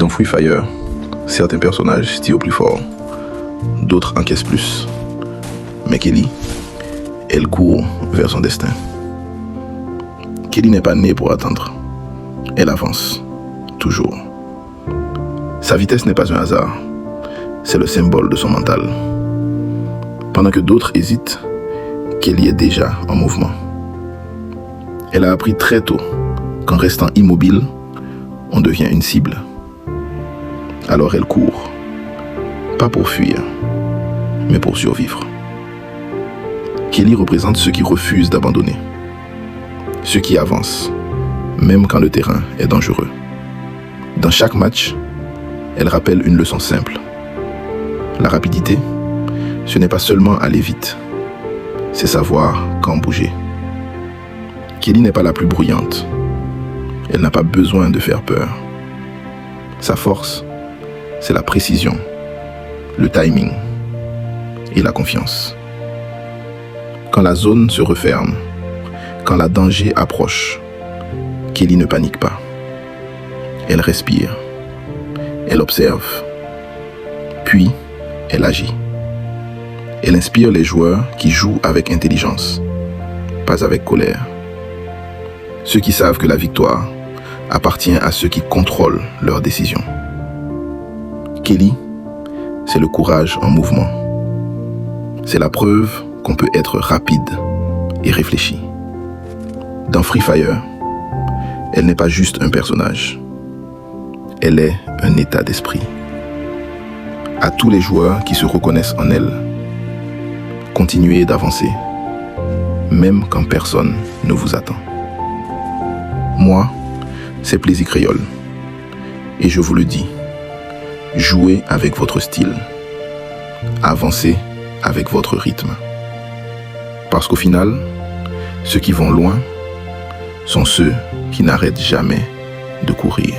Dans Free Fire, certains personnages tirent plus fort, d'autres encaissent plus. Mais Kelly, elle court vers son destin. Kelly n'est pas née pour attendre. Elle avance, toujours. Sa vitesse n'est pas un hasard, c'est le symbole de son mental. Pendant que d'autres hésitent, Kelly est déjà en mouvement. Elle a appris très tôt qu'en restant immobile, on devient une cible. Alors elle court, pas pour fuir, mais pour survivre. Kelly représente ceux qui refusent d'abandonner, ceux qui avancent, même quand le terrain est dangereux. Dans chaque match, elle rappelle une leçon simple. La rapidité, ce n'est pas seulement aller vite, c'est savoir quand bouger. Kelly n'est pas la plus bruyante. Elle n'a pas besoin de faire peur. Sa force, c'est la précision, le timing et la confiance. Quand la zone se referme, quand le danger approche, Kelly ne panique pas. Elle respire, elle observe, puis elle agit. Elle inspire les joueurs qui jouent avec intelligence, pas avec colère. Ceux qui savent que la victoire appartient à ceux qui contrôlent leurs décisions. Kelly, c'est le courage en mouvement. C'est la preuve qu'on peut être rapide et réfléchi. Dans Free Fire, elle n'est pas juste un personnage. Elle est un état d'esprit. À tous les joueurs qui se reconnaissent en elle, continuez d'avancer, même quand personne ne vous attend. Moi, c'est Plaisir Créole. Et je vous le dis, jouez avec votre style. Avancez avec votre rythme. Parce qu'au final, ceux qui vont loin sont ceux qui n'arrêtent jamais de courir.